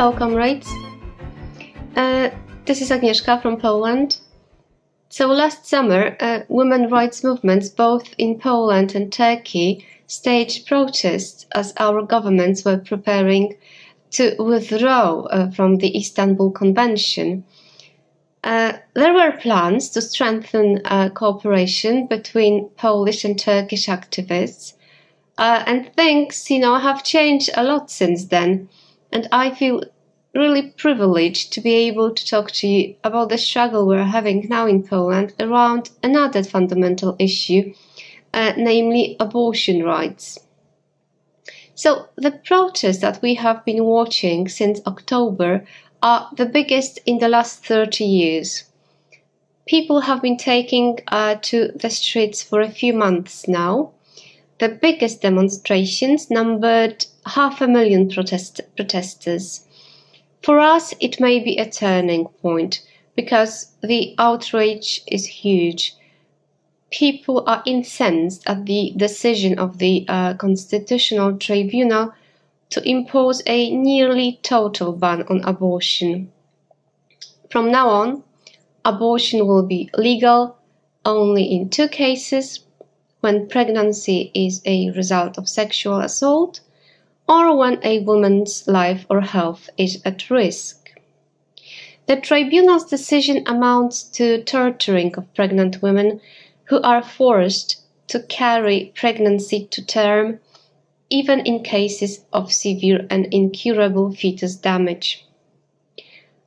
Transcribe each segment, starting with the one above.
Hello, comrades. This is Agnieszka from Poland. So last summer, women rights movements both in Poland and Turkey staged protests as our governments were preparing to withdraw from the Istanbul Convention. There were plans to strengthen cooperation between Polish and Turkish activists, and things, have changed a lot since then. And I feel really privileged to be able to talk to you about the struggle we're having now in Poland around another fundamental issue, namely abortion rights. So the protests that we have been watching since October are the biggest in the last 30 years. People have been taking to the streets for a few months now. The biggest demonstrations numbered 500,000 protesters. For us, it may be a turning point because the outrage is huge. People are incensed at the decision of the Constitutional Tribunal to impose a nearly total ban on abortion. From now on, abortion will be legal only in 2 cases: when pregnancy is a result of sexual assault, or when a woman's life or health is at risk. The tribunal's decision amounts to torturing of pregnant women who are forced to carry pregnancy to term, even in cases of severe and incurable fetus damage.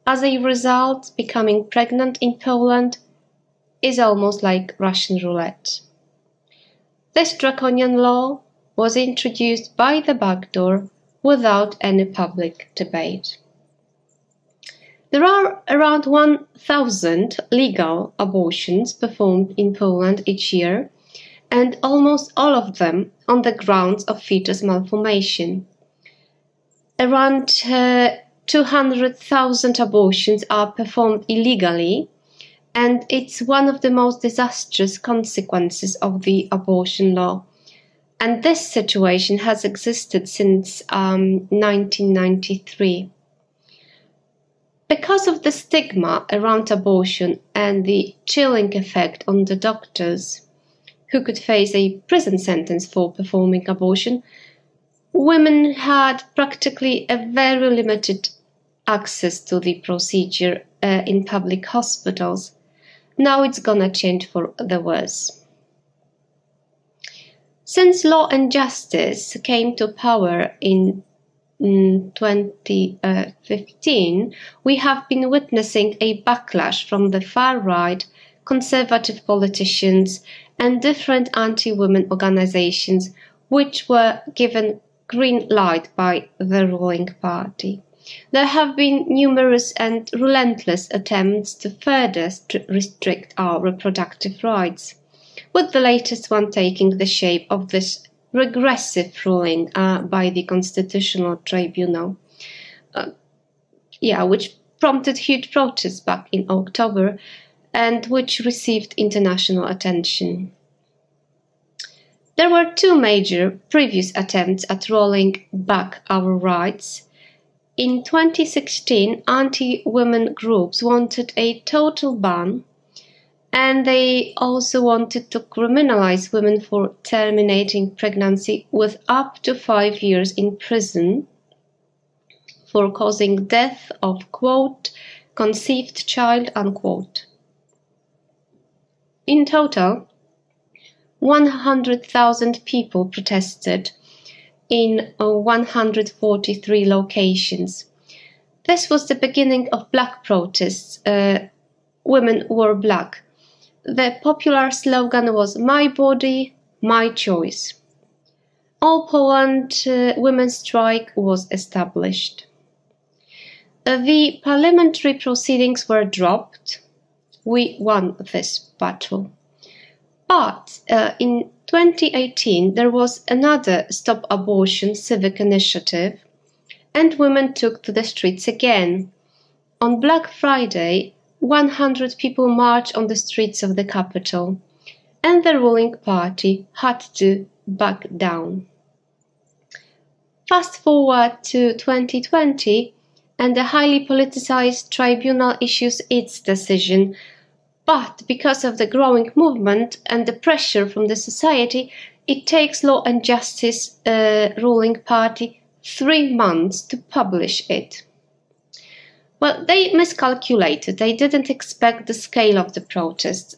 As a result, becoming pregnant in Poland is almost like Russian roulette. This draconian law was introduced by the back door without any public debate. There are around 1,000 legal abortions performed in Poland each year, and almost all of them on the grounds of fetus malformation. Around 200,000 abortions are performed illegally, and it's one of the most disastrous consequences of the abortion law. And this situation has existed since 1993. Because of the stigma around abortion and the chilling effect on the doctors, who could face a prison sentence for performing abortion, women had practically a very limited access to the procedure in public hospitals. Now it's gonna change for the worse. Since Law and Justice came to power in 2015, we have been witnessing a backlash from the far-right, conservative politicians and different anti-women organizations, which were given green light by the ruling party. There have been numerous and relentless attempts to further restrict our reproductive rights, with the latest one taking the shape of this regressive ruling by the Constitutional Tribunal, which prompted huge protests back in October and which received international attention. There were 2 major previous attempts at rolling back our rights. In 2016, anti-women groups wanted a total ban, and they also wanted to criminalize women for terminating pregnancy with up to 5 years in prison for causing death of, quote, conceived child, unquote. In total, 100,000 people protested in 143 locations. This was the beginning of black protests. Women wore black. The popular slogan was "My body, my choice." All Poland women's strike was established. The parliamentary proceedings were dropped. We won this battle. But in 2018, there was another Stop Abortion civic initiative, and women took to the streets again. On Black Friday, 100 people marched on the streets of the capital, and the ruling party had to back down. Fast forward to 2020, and the highly politicized tribunal issues its decision. But because of the growing movement and the pressure from the society, it takes Law and Justice ruling party 3 months to publish it. Well, they miscalculated. They didn't expect the scale of the protests.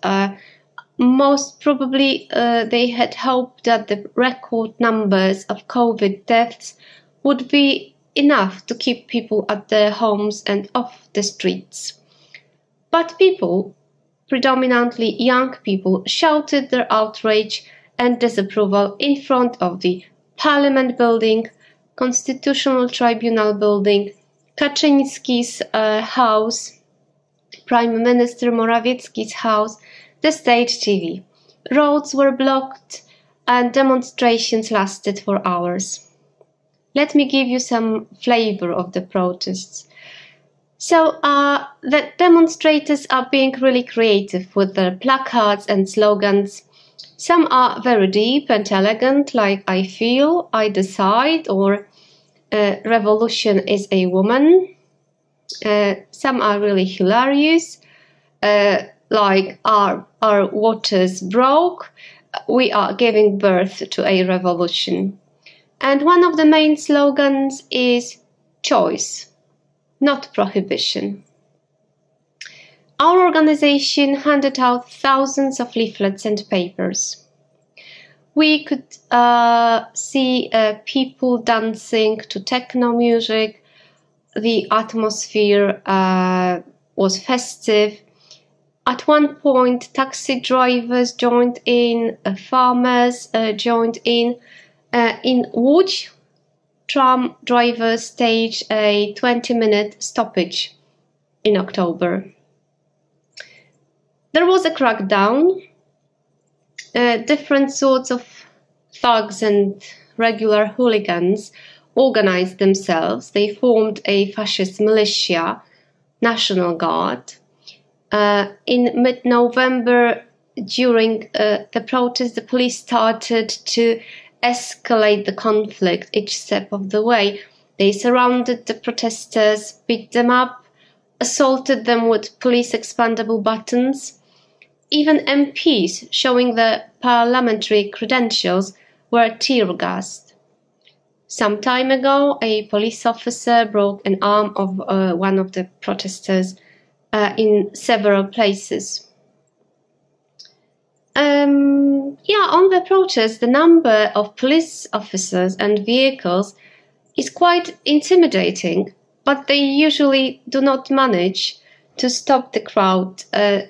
Most probably they had hoped that the record numbers of COVID deaths would be enough to keep people at their homes and off the streets. But people, predominantly young people, shouted their outrage and disapproval in front of the Parliament building, Constitutional Tribunal building, Kaczyński's house, Prime Minister Morawiecki's house, the State TV. Roads were blocked and demonstrations lasted for hours. Let me give you some flavor of the protests. So the demonstrators are being really creative with their placards and slogans. Some are very deep and elegant, like I feel, I decide, or revolution is a woman. Some are really hilarious, like our waters broke, we are giving birth to a revolution. And one of the main slogans is choice, not prohibition. Our organization handed out thousands of leaflets and papers. We could see people dancing to techno music. The atmosphere was festive. At one point, taxi drivers joined in, farmers joined in. In Łódź, tram drivers staged a 20-minute stoppage in October. There was a crackdown. Different sorts of thugs and regular hooligans organized themselves. They formed a fascist militia, National Guard. In mid-November, during the protest, the police started to escalate the conflict each step of the way. They surrounded the protesters, beat them up, assaulted them with police expandable batons. Even MPs showing their parliamentary credentials were tear-gassed. Some time ago, a police officer broke an arm of one of the protesters in several places. On the protest, the number of police officers and vehicles is quite intimidating, but they usually do not manage to stop the crowd.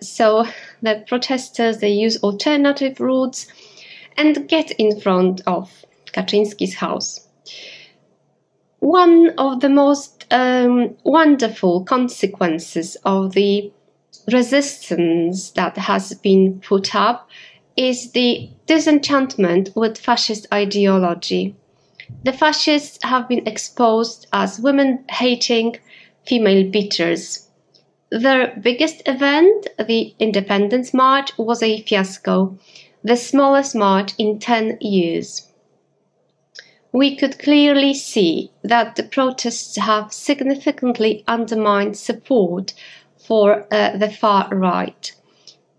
So the protesters, they use alternative routes and get in front of Kaczyński's house. One of the most wonderful consequences of the resistance that has been put up is the disenchantment with fascist ideology. The fascists have been exposed as women-hating female beaters. Their biggest event, the Independence March, was a fiasco, the smallest march in 10 years. We could clearly see that the protests have significantly undermined support for the far right.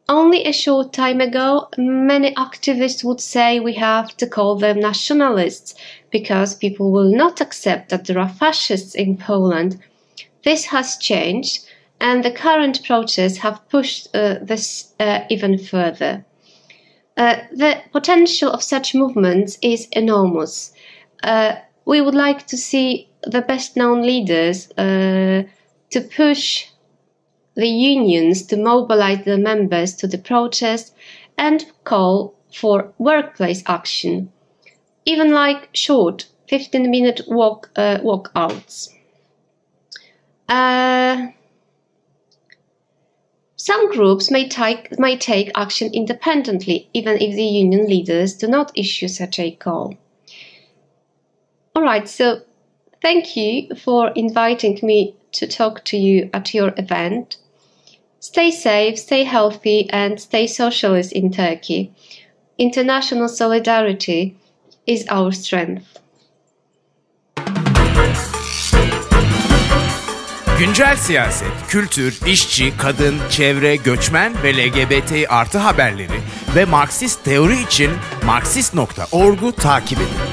Only a short time ago, many activists would say we have to call them nationalists because people will not accept that there are fascists in Poland. This has changed, and the current protests have pushed this even further. The potential of such movements is enormous. We would like to see the best-known leaders to push the unions to mobilize their members to the protest and call for workplace action, even like short 15-minute walkouts. Some groups may take action independently, even if the union leaders do not issue such a call. All right, so thank you for inviting me to talk to you at your event. Stay safe, stay healthy, and stay socialist in Turkey. International solidarity is our strength. Güncel siyaset, kültür, işçi, kadın, çevre, göçmen ve LGBT artı haberleri ve Marksist teori için Marksist.org'u takip edin.